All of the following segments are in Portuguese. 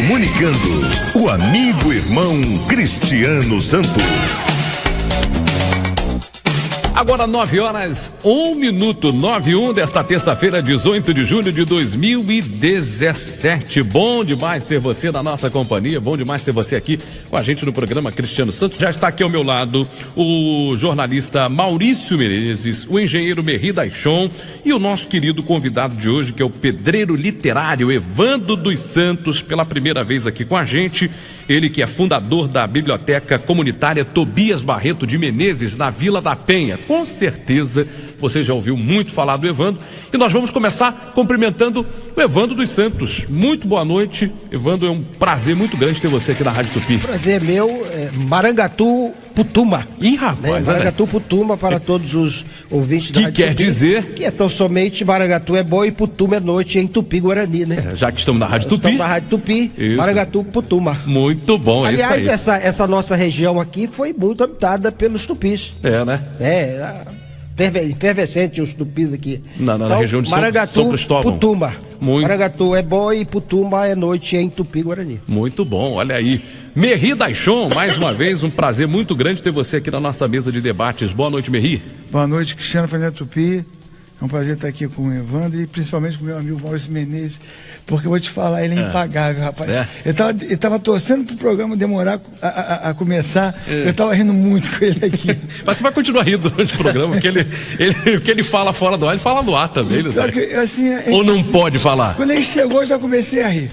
Comunicando, o amigo irmão Cristiano Santos. Agora 9h01, 9:01 desta terça-feira, 18 de julho de 2017. Bom demais ter você na nossa companhia, bom demais ter você aqui com a gente no programa Cristiano Santos. Já está aqui ao meu lado o jornalista Maurício Menezes, o engenheiro Merri Daichon e o nosso querido convidado de hoje, que é o pedreiro literário Evandro dos Santos, pela primeira vez aqui com a gente. Ele que é fundador da Biblioteca Comunitária Tobias Barreto de Menezes, na Vila da Penha. Com certeza você já ouviu muito falar do Evandro e nós vamos começar cumprimentando o Evandro dos Santos. Muito boa noite, Evandro, é um prazer muito grande ter você aqui na Rádio Tupi. Prazer meu, Marangatu Putuma. Ih, rapaz, Marangatu Putuma para todos os ouvintes da Rádio Tupi. Que quer dizer? Que é tão somente Marangatu é bom e Putuma é noite em Tupi-Guarani, né? Já que estamos na Rádio Tupi. Estamos na Rádio Tupi, isso. Marangatu Putuma. Muito bom, aliás, isso aí. Essa nossa região aqui foi muito habitada pelos tupis. É, né? Efervescente os tupis aqui. Na região de São Cristóvão. Putuma. Muito. Marangatu é bom e Putuma é noite em Tupi-Guarani. Muito bom, olha aí. Merri Daichon, mais uma vez, um prazer muito grande ter você aqui na nossa mesa de debates. Boa noite, Merri. Boa noite, Cristiano Fernando Tupi. É um prazer estar aqui com o Evandro e principalmente com o meu amigo Maurício Menezes, porque eu vou te falar, ele é impagável, rapaz. Ele tava torcendo pro programa demorar a começar, eu tava rindo muito com ele aqui. Mas você vai continuar rindo durante o programa, porque o que ele fala fora do ar, ele fala no ar também. Ou não pode falar? Quando ele chegou, eu já comecei a rir.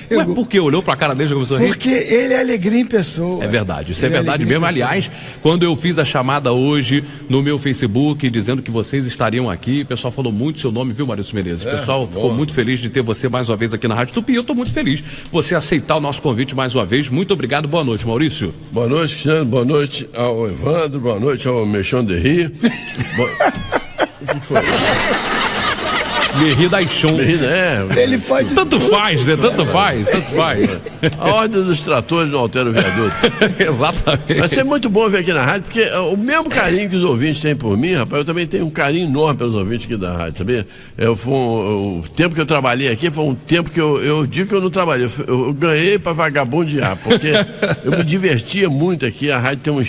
Mas por que? Olhou pra cara dele e já começou a rir? Porque ele é alegria em pessoa. É verdade, isso é verdade mesmo. Aliás, quando eu fiz a chamada hoje no meu Facebook, dizendo que vocês estariam aqui, o pessoal falou muito seu nome, viu, Maurício Menezes? O pessoal ficou muito feliz de ter você mais uma vez aqui na Rádio Tupi. Eu estou muito feliz você aceitar o nosso convite mais uma vez. Muito obrigado. Boa noite, Maurício. Boa noite, Cristiano. Boa noite ao Evandro. Boa noite ao Mechão de Rio. O que foi? Merri Daichon. Ele pode. Tanto faz, né? Tanto faz. A ordem dos tratores não altera o viaduto. Exatamente. Vai ser muito bom vir aqui na rádio, porque o mesmo carinho que os ouvintes têm por mim, rapaz, eu também tenho um carinho enorme pelos ouvintes aqui da rádio, sabia? O tempo que eu trabalhei aqui foi um tempo que eu digo que eu não trabalhei. Eu ganhei para vagabundear, porque eu me divertia muito aqui. A rádio tem um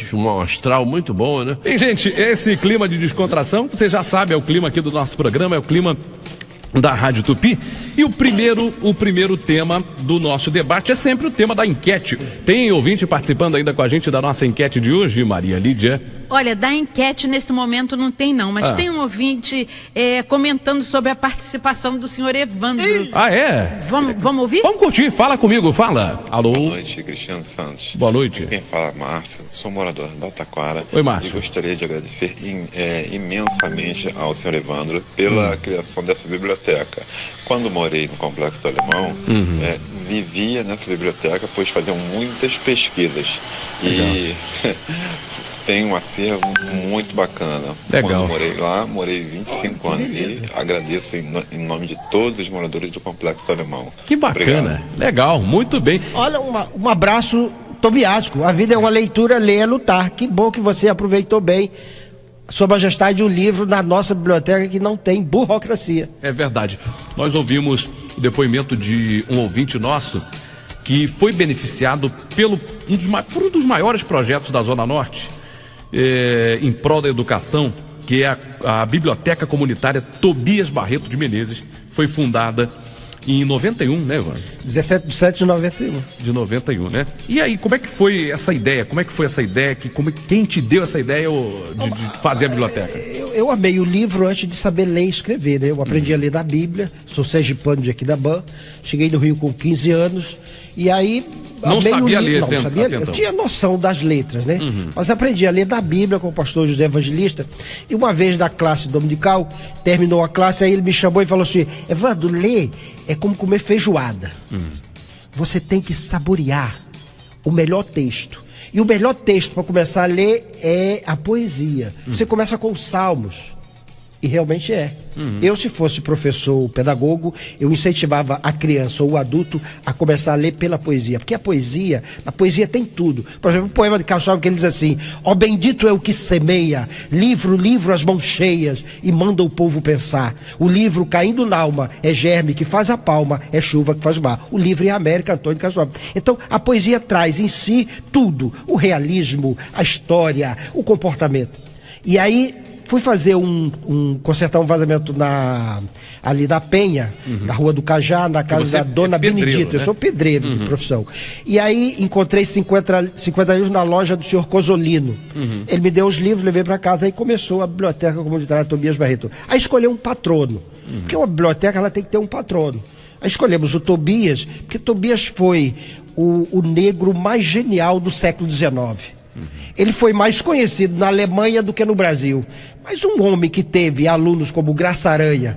astral muito bom, né? E, gente, esse clima de descontração, você já sabe, é o clima aqui do nosso programa, é o clima da Rádio Tupi. E o primeiro tema do nosso debate é sempre o tema da enquete. Tem ouvinte participando ainda com a gente da nossa enquete de hoje, Maria Lídia? Olha, da enquete nesse momento não tem não, mas tem um ouvinte comentando sobre a participação do senhor Evandro. Vamos ouvir? Vamos curtir, fala comigo, fala. Alô? Boa noite, Cristiano Santos. Boa noite. Quem fala é Márcio, sou morador da Taquara. Oi, Márcio. E gostaria de agradecer imensamente ao senhor Evandro pela criação dessa biblioteca. Quando morei no Complexo do Alemão, vivia nessa biblioteca, pois faziam muitas pesquisas. E tem um acervo muito bacana. Legal. Quando morei lá, morei 25 anos e agradeço em nome de todos os moradores do Complexo do Alemão. Que bacana. Obrigado. Legal, muito bem. Olha, um abraço tobiástico. A vida é uma leitura, ler é lutar. Que bom que você aproveitou bem, Sua Majestade, um livro na nossa biblioteca que não tem burocracia. É verdade. Nós ouvimos o depoimento de um ouvinte nosso que foi beneficiado por um dos maiores projetos da Zona Norte em prol da educação, que é a Biblioteca Comunitária Tobias Barreto de Menezes. Foi fundada em 91, né, Evandro? 17 de 7 de 91. De 91, né? E aí, como é que foi essa ideia? Quem te deu essa ideia de fazer a biblioteca? Eu amei o livro antes de saber ler e escrever, né? Eu aprendi a ler da Bíblia, sou sergipano de Aquidabã, cheguei no Rio com 15 anos, e aí... Não sabia ler, eu tinha noção das letras, né? Mas aprendi a ler da Bíblia com o pastor José Evangelista. E uma vez na classe dominical, terminou a classe, aí ele me chamou e falou assim: Evandro, ler é como comer feijoada. Você tem que saborear o melhor texto. E o melhor texto para começar a ler é a poesia. Você começa com os salmos. E realmente é. Eu, se fosse professor pedagogo, eu incentivava a criança ou o adulto a começar a ler pela poesia. Porque a poesia tem tudo. Por exemplo, o poema de Castro Alves, que ele diz assim: ó bendito é o que semeia, livro, as mãos cheias, e manda o povo pensar. O livro caindo na alma é germe que faz a palma, é chuva que faz o mar. O livro é a América, Antônio Castro Alves. Então, a poesia traz em si tudo. O realismo, a história, o comportamento. E aí, fui fazer consertar um vazamento ali da Penha, da Rua do Cajá, na casa da dona Benedita. Né? Eu sou pedreiro de profissão. E aí encontrei 50 livros na loja do senhor Cosolino. Ele me deu os livros, levei para casa, aí começou a biblioteca comunitária Tobias Barreto. Aí escolheu um patrono, porque uma biblioteca ela tem que ter um patrono. Aí escolhemos o Tobias, porque Tobias foi o negro mais genial do século XIX. Ele foi mais conhecido na Alemanha do que no Brasil. Mas um homem que teve alunos como Graça Aranha,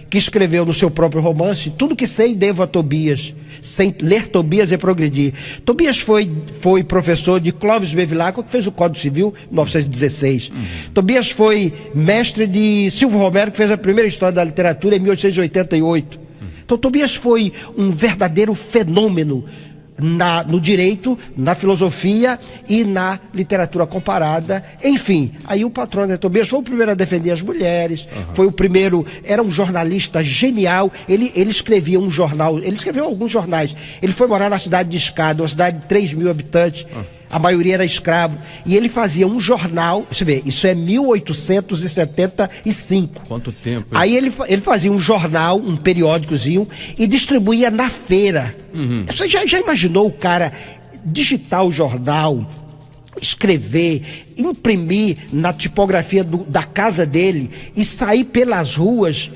que escreveu no seu próprio romance: tudo que sei devo a Tobias, sem ler Tobias é progredir. Tobias foi professor de Clóvis Bevilacqua, que fez o Código Civil em 1916. Tobias foi mestre de Silvio Romero, que fez a primeira história da literatura em 1888. Então Tobias foi um verdadeiro fenômeno no direito, na filosofia e na literatura comparada. Enfim, aí o patrono de Tobias foi o primeiro a defender as mulheres, foi o primeiro, era um jornalista genial. Ele escrevia um jornal, ele escreveu alguns jornais. Ele foi morar na cidade de Escada, uma cidade de 3 mil habitantes. A maioria era escravo. E ele fazia um jornal. Você vê, isso é 1875. Quanto tempo? Aí ele fazia um jornal, um periódicozinho, e distribuía na feira. Você já imaginou o cara digitar o jornal, escrever, imprimir na tipografia da casa dele e sair pelas ruas,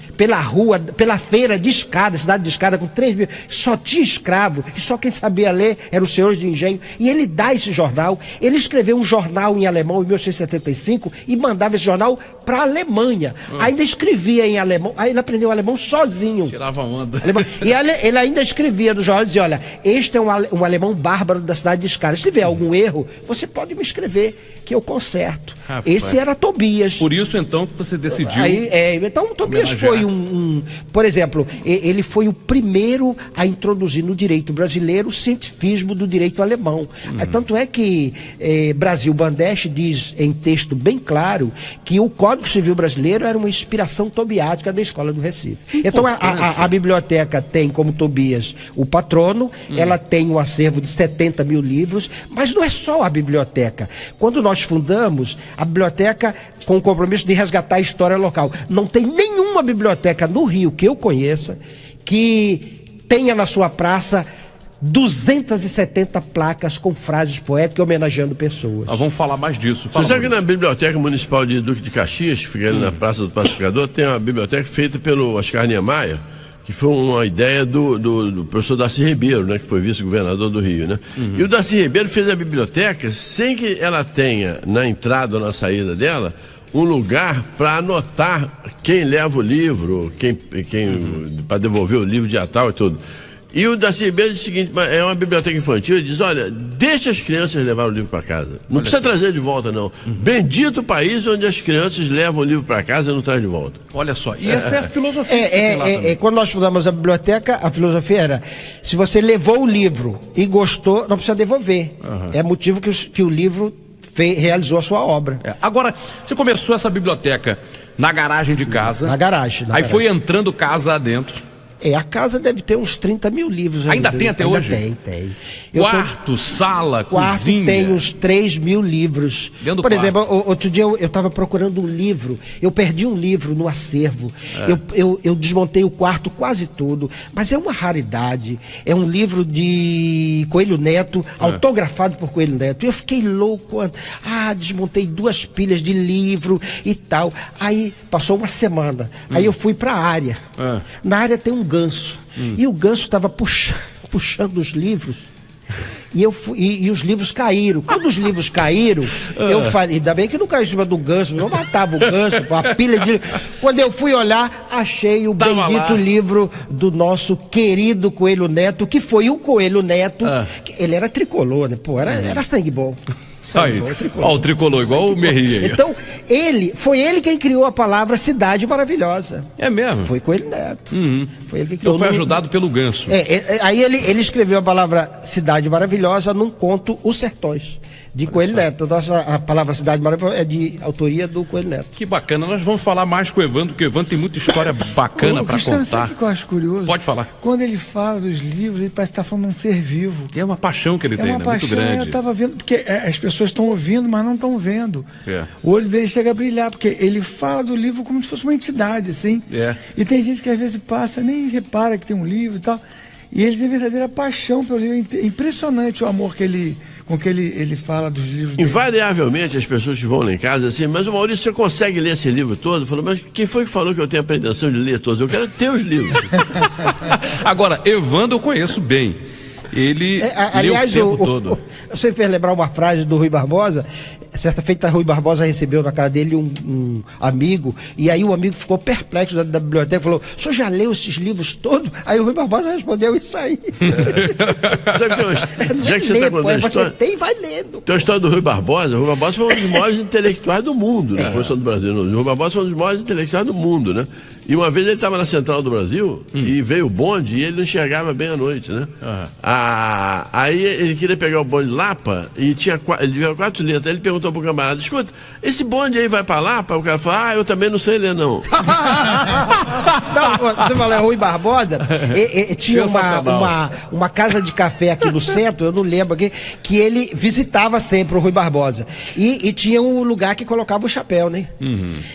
pela feira de Escada, cidade de Escada, com 3 mil, só tinha escravo, e só quem sabia ler eram os senhores de engenho, e ele dá esse jornal. Ele escreveu um jornal em alemão em 1875 e mandava esse jornal para a Alemanha. Ainda escrevia em alemão, aí ele aprendeu alemão sozinho. Tirava onda. E ele ainda escrevia no jornal, dizia: olha, este é um alemão bárbaro da cidade de Escada. Se tiver algum erro, você pode me escrever, que eu conserto. Rapaz. Esse era Tobias. Por isso, então, que você decidiu... Então, Tobias foi por exemplo, ele foi o primeiro a introduzir no direito brasileiro o cientifismo do direito alemão. Tanto é que Brasil Bandesch diz em texto bem claro que o Código Civil brasileiro era uma inspiração tobiática da Escola do Recife. Então, a biblioteca tem como Tobias o patrono, ela tem um acervo de 70 mil livros, mas não é só a biblioteca. Quando nós fundamos a biblioteca com o compromisso de resgatar a história local, não tem nenhuma biblioteca no Rio que eu conheça que tenha na sua praça 270 placas com frases poéticas homenageando pessoas. Vamos falar mais disso. Você sabe que na Biblioteca Municipal de Duque de Caxias, que fica ali na Praça do Pacificador, tem uma biblioteca feita pelo Oscar Niemeyer, que foi uma ideia do professor Darcy Ribeiro, né, que foi vice-governador do Rio, né? E o Darcy Ribeiro fez a biblioteca sem que ela tenha, na entrada ou na saída dela, um lugar para anotar quem leva o livro, quem para devolver o livro dia tal e tudo. E o Darcy Ribeiro diz o seguinte: é uma biblioteca infantil, ele diz: olha, deixa as crianças levar o livro para casa. Não precisa trazer de volta, não. Bendito o país onde as crianças levam o livro para casa e não trazem de volta. Olha só, e essa é a filosofia. Quando nós fundamos a biblioteca, a filosofia era: se você levou o livro e gostou, não precisa devolver. É motivo que o livro realizou a sua obra. Agora, você começou essa biblioteca na garagem de casa. Na garagem. Foi entrando casa adentro. A casa deve ter uns 30 mil livros. Ainda tem até hoje? Tem. Quarto, sala, cozinha. Tem uns 3 mil livros. Por exemplo, outro dia eu estava procurando um livro, eu perdi um livro no acervo. Eu desmontei o quarto quase todo, mas é uma raridade. É um livro de Coelho Neto, autografado por Coelho Neto. Eu fiquei louco. Desmontei 2 pilhas de livro e tal. Aí passou uma semana. Aí eu fui para a área. Na área tem um ganso. E o ganso estava puxando os livros. E os livros caíram. Quando os livros caíram, eu falei: ainda bem que não caiu em cima do ganso, eu matava o ganso, a pilha de. Quando eu fui olhar, achei o bendito livro do nosso querido Coelho Neto, que foi o Coelho Neto. Ele era tricolor, né? Era sangue bom. Aí, o tricolor, igual o Merri. Então, foi ele quem criou a palavra Cidade Maravilhosa. É mesmo? Foi Coelho Neto. Foi ele que criou. Então foi ajudado pelo Ganso. Aí ele escreveu a palavra Cidade Maravilhosa num conto Os Sertões, de Coelho Neto. Então, a palavra Cidade Maravilhosa é de autoria do Coelho Neto. Que bacana. Nós vamos falar mais com o Evandro, porque o Evandro tem muita história bacana para contar. Sabe o que eu acho curioso? Pode falar. Quando ele fala dos livros, ele parece estar falando de um ser vivo. É uma paixão que ele tem, né? Muito grande. Eu estava vendo, porque as pessoas estão ouvindo, mas não estão vendo. O olho dele chega a brilhar, porque ele fala do livro como se fosse uma entidade, assim. E tem gente que às vezes passa, nem repara que tem um livro e tal. E ele tem verdadeira paixão pelo livro. É impressionante o amor com que ele fala dos livros. Invariavelmente as pessoas que vão lá em casa assim, mas o Maurício, você consegue ler esse livro todo? Eu falo, mas quem foi que falou que eu tenho a pretensão de ler todos? Eu quero ter os livros. Agora, Evandro eu conheço bem. Ele aliás, eu sempre fez lembrar uma frase do Rui Barbosa. Certa feita, Rui Barbosa recebeu na casa dele um amigo, e aí o amigo ficou perplexo da biblioteca, falou: o senhor já leu esses livros todos? Aí o Rui Barbosa respondeu isso aí. Sabe que já que você está contando a história, você tem, vai lendo. Tem a história do Rui Barbosa. O Rui Barbosa foi um dos maiores intelectuais do mundo, não foi só do Brasil, não. O Rui Barbosa foi um dos maiores intelectuais do mundo, né? E uma vez ele estava na Central do Brasil e veio o bonde e ele não enxergava bem à noite, né? Aí ele queria pegar o bonde Lapa e ele tinha 4 letras. Aí ele perguntou pro camarada: escuta, esse bonde aí vai pra Lapa? O cara falou: eu também não sei ler, não. Não, você falou Rui Barbosa, tinha uma casa de café aqui no centro, eu não lembro aqui, que ele visitava sempre o Rui Barbosa. E tinha um lugar que colocava o chapéu, né?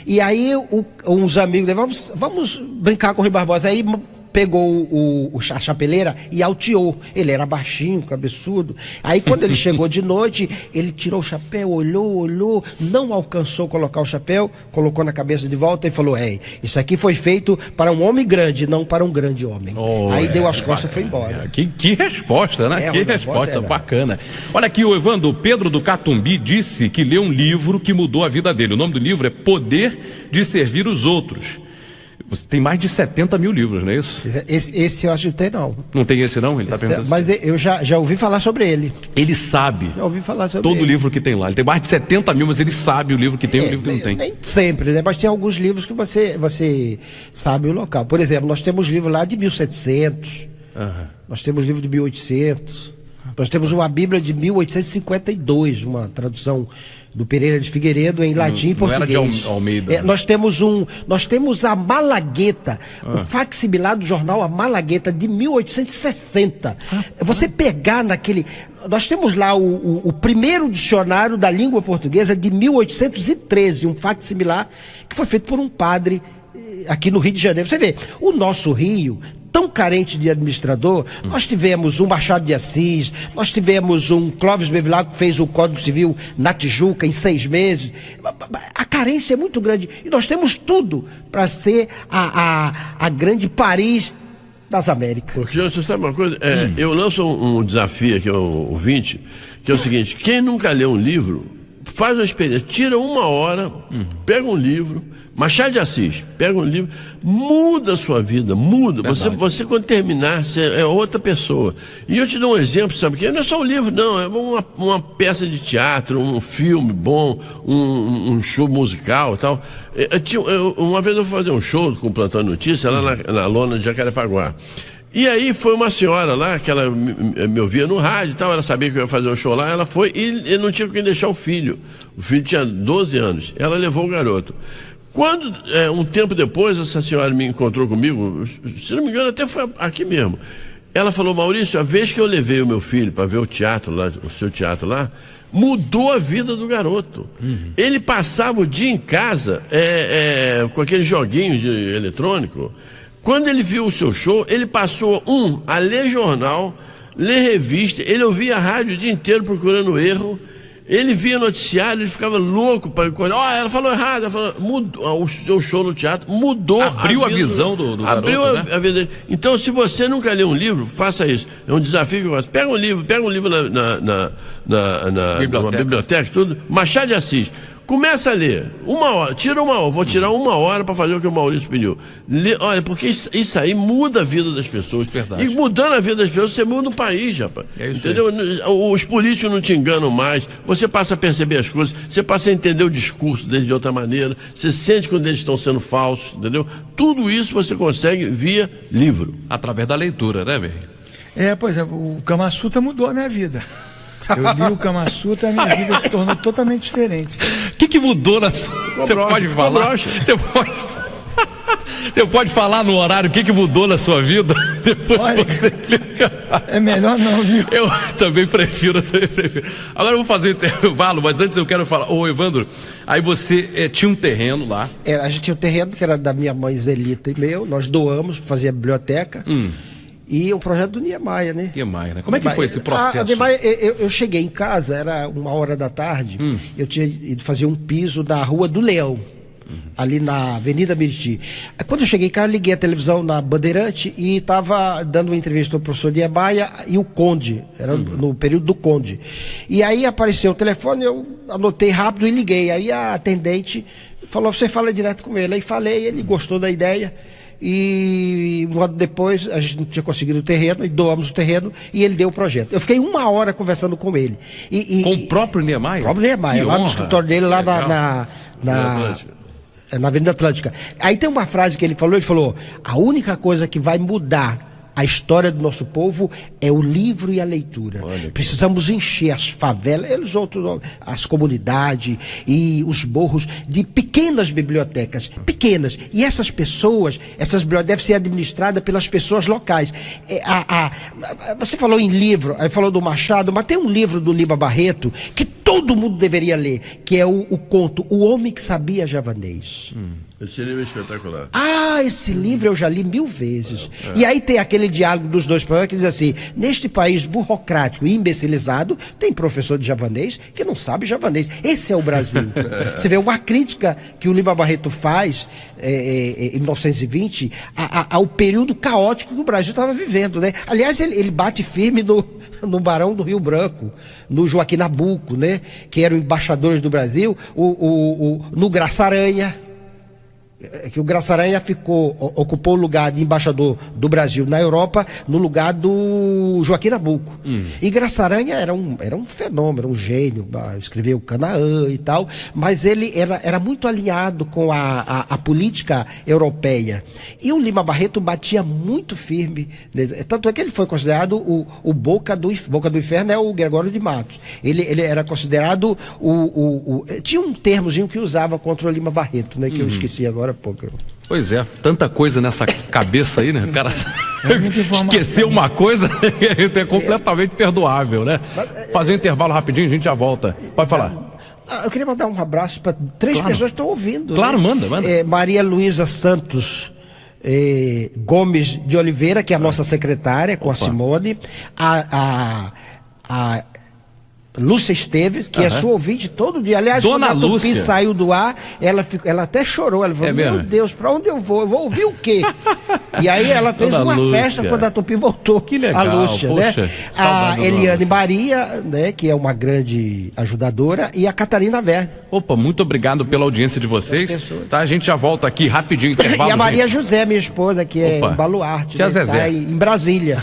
E aí uns amigos dele, vamos brincar com o Rui Barbosa. Aí pegou a chapeleira e alteou. Ele era baixinho, cabeçudo. Aí quando ele chegou de noite, ele tirou o chapéu, olhou, não alcançou colocar o chapéu, colocou na cabeça de volta e falou: isso aqui foi feito para um homem grande, não para um grande homem. Aí deu as costas e foi embora. Que resposta, né? Que resposta bacana. Olha aqui, o Evandro, o Pedro do Catumbi disse que leu um livro que mudou a vida dele. O nome do livro é Poder de Servir os Outros. Você tem mais de 70 mil livros, não é isso? Esse eu acho que tem, não. Não tem esse, não? Ele está perguntando. Mas eu já ouvi falar sobre ele. Ele sabe. Já ouvi falar sobre todo ele. livro que tem lá. Ele tem mais de 70 mil, mas ele sabe o livro que tem e o livro que não tem. Nem sempre, né? Mas tem alguns livros que você sabe o local. Por exemplo, nós temos livros lá de 1700. Nós temos livro de 1800. Nós temos uma Bíblia de 1852, uma tradução do Pereira de Figueiredo em latim e português. Não era de Almeida. Nós temos a Malagueta, o facsimilar do jornal A Malagueta de 1860. Você pegar naquele... Nós temos lá o primeiro dicionário da língua portuguesa de 1813, um facsimilar que foi feito por um padre aqui no Rio de Janeiro. Você vê, o nosso Rio, tão carente de administrador, nós tivemos um Machado de Assis, nós tivemos um Clóvis Bevilacqua que fez o Código Civil na Tijuca em 6 meses. A carência é muito grande e nós temos tudo para ser a grande Paris das Américas. Porque você sabe uma coisa? Eu lanço um desafio aqui ao ouvinte, que é o seguinte: quem nunca leu um livro, faz uma experiência, tira 1 hora, pega um livro, Machado de Assis, pega um livro, muda a sua vida, muda. Você quando terminar, você é outra pessoa. E eu te dou um exemplo, sabe? Que não é só um livro, não, é uma peça de teatro, um filme bom, um show musical e tal. Uma vez eu fui fazer um show com o Plantão de Notícia lá na lona de Jacarepaguá. E aí foi uma senhora lá, que ela me ouvia no rádio e tal, ela sabia que eu ia fazer um show lá, ela foi e não tinha com quem deixar o filho. O filho tinha 12 anos, ela levou o garoto. Quando, um tempo depois, essa senhora me encontrou comigo, se não me engano, até foi aqui mesmo. Ela falou: Maurício, a vez que eu levei o meu filho para ver o teatro lá, o seu teatro lá, mudou a vida do garoto. Ele passava o dia em casa com aqueles joguinhos eletrônicos. Quando ele viu o seu show, ele passou a ler jornal, ler revista, ele ouvia a rádio o dia inteiro procurando erro. Ele via noticiário, ele ficava louco para encontrar. Ela falou errado, ela falou, mudou, o seu show no teatro mudou. Abriu a visão do garoto, abriu a vida dele. Então, se você nunca leu um livro, faça isso. É um desafio que eu faço. Pega um livro na biblioteca, tudo. Machado de Assis. Começa a ler, 1 hora, tira 1 hora, vou tirar 1 hora para fazer o que o Maurício pediu. Olha, porque isso aí muda a vida das pessoas. Verdade. E mudando a vida das pessoas, você muda o país, rapaz. Entendeu? Os políticos não te enganam mais, você passa a perceber as coisas, você passa a entender o discurso deles de outra maneira, você sente quando eles estão sendo falsos, entendeu? Tudo isso você consegue via livro. Através da leitura, né, velho? Por exemplo, o Kama Sutra mudou a minha vida. Eu li o Kama Sutra e a minha vida se tornou totalmente diferente. O que mudou na sua... Você pode falar? Você pode falar no horário o que mudou na sua vida? Depois olha, você é melhor não, viu? Eu também prefiro. Agora eu vou fazer um intervalo, mas antes eu quero falar. Ô, Evandro, aí você tinha um terreno lá. A gente tinha um terreno que era da minha mãe Zelita e meu, nós doamos para fazer a biblioteca. E o projeto do Niemeyer, né? Niemeyer, né? Como é que foi esse processo? Niemeyer, eu cheguei em casa, era 1h da tarde, eu tinha ido fazer um piso da Rua do Leão, ali na Avenida Meriti. Quando eu cheguei em casa, liguei a televisão na Bandeirante e estava dando uma entrevista ao professor Niemeyer e o Conde, era no período do Conde. E aí apareceu o telefone, eu anotei rápido e liguei. Aí a atendente falou, você fala direto com ele. Aí falei, ele gostou da ideia. E um ano depois a gente não tinha conseguido o terreno e doamos o terreno e ele deu o projeto. Eu fiquei 1 hora conversando com ele. Com o próprio Niemeyer? O próprio Niemeyer, lá no escritório dele, lá na Avenida Atlântica. Aí tem uma frase que ele falou, a única coisa que vai mudar a história do nosso povo é o livro e a leitura. Precisamos encher as favelas, as comunidades e os morros de pequenas bibliotecas, pequenas. E essas bibliotecas devem ser administradas pelas pessoas locais. Você falou em livro, aí falou do Machado, mas tem um livro do Lima Barreto que todo mundo deveria ler, que é o conto O Homem que Sabia Javanês. Esse livro é espetacular. Esse livro eu já li 1000 vezes. E aí tem aquele diálogo dos dois professores que diz assim, neste país burocrático e imbecilizado, tem professor de javanês que não sabe javanês. Esse é o Brasil. Você vê uma crítica que o Lima Barreto faz em 1920 ao período caótico que o Brasil estava vivendo, né? Aliás, ele bate firme no Barão do Rio Branco, no Joaquim Nabuco, né? Que eram embaixadores do Brasil, no Graça Aranha, que o Graça Aranha ocupou o lugar de embaixador do Brasil na Europa, no lugar do Joaquim Nabuco. E Graça Aranha era um fenômeno, um gênio, escreveu Canaã e tal, mas ele era muito alinhado com a política europeia. E o Lima Barreto batia muito firme, tanto é que ele foi considerado o Boca do Inferno, é o Gregório de Matos. Ele era considerado tinha um termozinho que usava contra o Lima Barreto, né, que eu esqueci agora. Pois é, tanta coisa nessa cabeça aí, né? O cara esqueceu uma coisa é completamente perdoável, né? Fazer um intervalo rapidinho, a gente já volta. Pode falar. Eu queria mandar um abraço para 3 pessoas que estão ouvindo. Claro, né? manda. Maria Luísa Santos Gomes de Oliveira, que é a nossa secretária, com a Simone. A Lúcia Esteves, que é sua ouvinte todo dia. Aliás, Dona quando a Tupi Lúcia saiu do ar, ela até chorou. Ela falou, meu Deus, pra onde eu vou? Eu vou ouvir o quê? E aí ela fez Dona uma Lúcia. Festa quando a Tupi voltou. Que legal, a Lúcia, poxa, né? A Eliane Maria, né, que é uma grande ajudadora, e a Catarina Verde. Opa, muito obrigado pela audiência de vocês. Tá, a gente já volta aqui rapidinho, intervalo. E a Maria José, minha esposa, que é um baluarte, Tia Zezé. Tá em Brasília.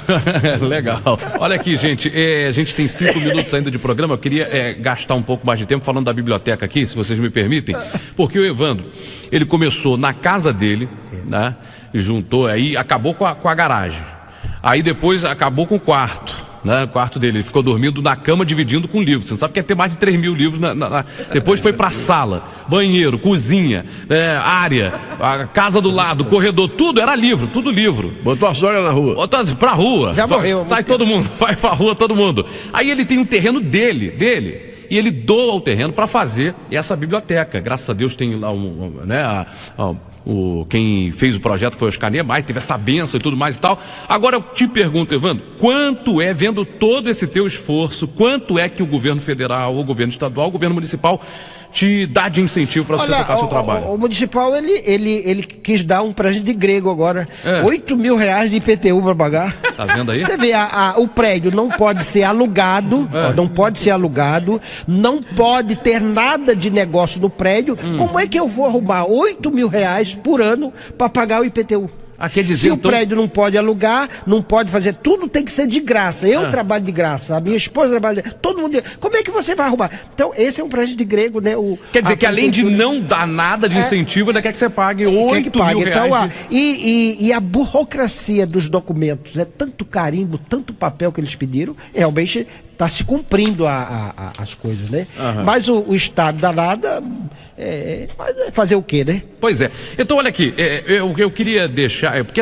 Legal. Olha aqui, gente, a gente tem 5 minutos ainda de programa. Eu queria gastar um pouco mais de tempo falando da biblioteca aqui, se vocês me permitem, porque o Evandro, ele começou na casa dele, né? E juntou, aí acabou com a garagem. Aí depois acabou com o quarto. Né, o quarto dele, ele ficou dormindo na cama dividindo com livros. Você não sabe que é ter mais de 3.000 livros. Depois foi pra sala, banheiro, cozinha, área, a casa do lado, corredor, tudo era livro, tudo livro. Botou a sogra na rua. Botou pra rua. Já morreu. Sai todo mundo, vai pra rua todo mundo. Aí ele tem um terreno dele. E ele doa o terreno para fazer essa biblioteca. Graças a Deus tem lá quem fez o projeto foi o Oscar Niemeyer, teve essa bênção e tudo mais e tal. Agora eu te pergunto, Evandro, quanto é, vendo todo esse teu esforço, quanto é que o governo federal, o governo estadual, o governo municipal te dá de incentivo para você tocar seu trabalho? O municipal, ele quis dar um presente de grego agora. R$8.000 de IPTU para pagar. Tá vendo aí? Você vê, o prédio não pode ser alugado, não pode ser alugado, não pode ter nada de negócio no prédio. Como é que eu vou arrumar R$8.000 por ano para pagar o IPTU? Quer dizer, se o prédio não pode alugar, não pode fazer, tudo tem que ser de graça. Eu trabalho de graça, a minha esposa trabalha de graça, todo mundo. Como é que você vai arrumar? Então, esse é um prédio de grego, né? Quer dizer que além de não dar nada de incentivo, ainda quer que você pague R$8.000. Então, e a burocracia dos documentos, tanto carimbo, tanto papel que eles pediram, realmente está se cumprindo as coisas, né? Mas o Estado dá nada. Fazer o quê, né? Pois é. Então, olha aqui, eu queria deixar, porque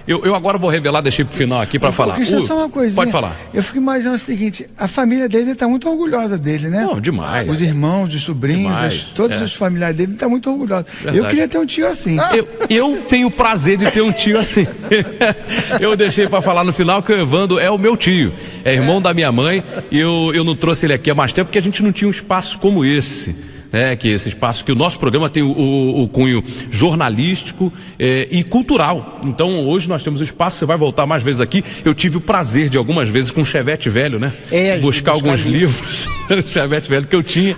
eu agora vou revelar, deixei pro final aqui para falar. Só uma coisinha. Pode falar. Eu fico imaginando o seguinte, a família dele está muito orgulhosa dele, né? Não, demais. Os irmãos, os sobrinhos, todos os familiares dele estão muito orgulhosos. Verdade. Eu queria ter um tio assim. Eu tenho o prazer de ter um tio assim. Eu deixei para falar no final que o Evandro é o meu tio, é irmão da minha mãe, e eu não trouxe ele aqui há mais tempo porque a gente não tinha um espaço como esse. Que esse espaço, que o nosso programa tem o cunho jornalístico e cultural. Então hoje nós temos o espaço, você vai voltar mais vezes aqui. Eu tive o prazer de algumas vezes com um Chevette velho, né? Buscar alguns livros, Chevette velho que eu tinha.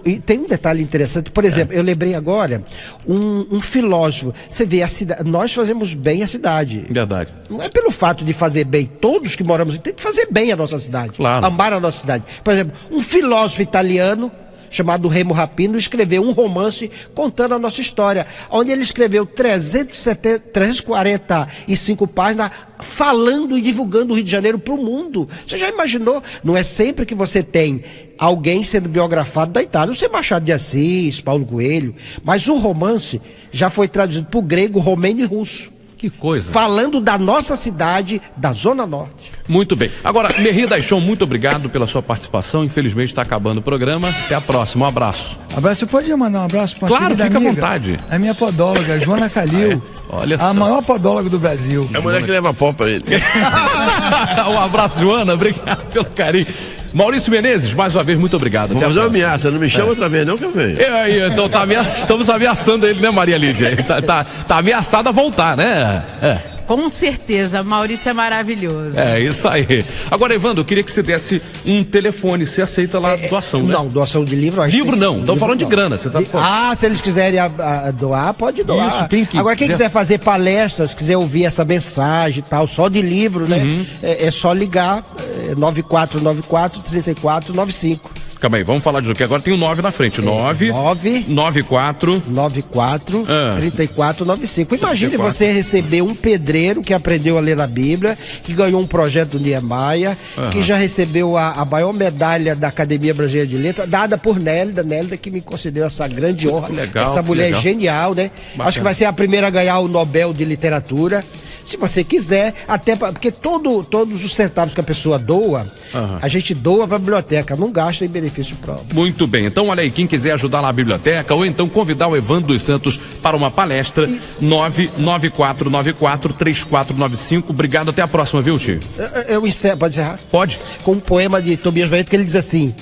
E tem um detalhe interessante, por exemplo, eu lembrei agora, um filósofo, você vê, nós fazemos bem a cidade. Verdade. Não é pelo fato de fazer bem, todos que moramos aqui tem que fazer bem a nossa cidade, claro. Amar a nossa cidade. Por exemplo, um filósofo italiano chamado Remo Rapino escreveu um romance contando a nossa história, onde ele escreveu 345 páginas falando e divulgando o Rio de Janeiro para o mundo. Você já imaginou? Não é sempre que você tem alguém sendo biografado da Itália. Você Machado de Assis, Paulo Coelho, mas o romance já foi traduzido para o grego, romeno e russo. Que coisa. Falando da nossa cidade, da Zona Norte. Muito bem. Agora, Merri Daishon, muito obrigado pela sua participação. Infelizmente está acabando o programa. Até a próxima. Um abraço. Você pode mandar um abraço para Claro, fica amiga, à vontade. A minha podóloga, Joana Calil. Olha a maior podóloga do Brasil. É a mulher que leva pó para ele. Um abraço, Joana. Obrigado pelo carinho. Maurício Menezes, mais uma vez, muito obrigado. Vou fazer uma ameaça, não me chama outra vez, não, que eu venho. Então estamos ameaçando ele, né, Maria Lídia? Ele tá ameaçado a voltar, né? Com certeza, Maurício é maravilhoso. É isso aí. Agora, Evandro, eu queria que você desse um telefone. Você aceita lá doação, né? Não, doação de livro. Livro não, estamos falando de grana. Você tá... se eles quiserem doar, pode doar. Isso, Agora, quem quiser fazer palestras, quiser ouvir essa mensagem e tal, só de livro, né? É só ligar 9494-3495. Calma aí, vamos falar de que agora tem um 9 na frente. 94 3495. Imagine você receber um pedreiro que aprendeu a ler a Bíblia, que ganhou um projeto do Niemeyer, que já recebeu a maior medalha da Academia Brasileira de Letras, dada por Nélida, que me concedeu essa grande honra. Legal, essa mulher é genial, né? Bacana. Acho que vai ser a primeira a ganhar o Nobel de Literatura. Se você quiser, porque todos os centavos que a pessoa doa, a gente doa para a biblioteca, não gasta em benefício próprio. Muito bem, então olha aí, quem quiser ajudar lá na biblioteca, ou então convidar o Evandro dos Santos para uma palestra, 99494-3495. Obrigado, até a próxima, viu, tio? Eu encerro, pode encerrar? Pode. Com um poema de Tobias Barreto que ele diz assim: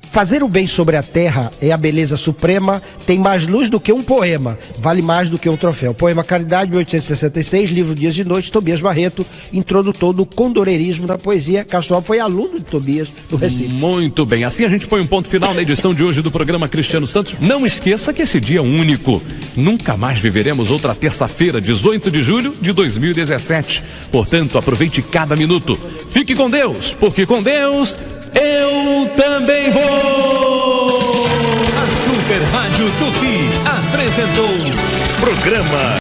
fazer o bem sobre a terra é a beleza suprema, tem mais luz do que um poema, vale mais do que um troféu. Poema Caridade, 1866, livro Dias de Noite, Tobias Barreto, introdutor do condoreirismo da poesia. Castro Alves foi aluno de Tobias do Recife. Muito bem, assim a gente põe um ponto final na edição de hoje do programa Cristiano Santos. Não esqueça que esse dia é único. Nunca mais viveremos outra terça-feira, 18 de julho de 2017. Portanto, aproveite cada minuto. Fique com Deus, porque com Deus eu também vou! A Super Rádio Tupi apresentou programa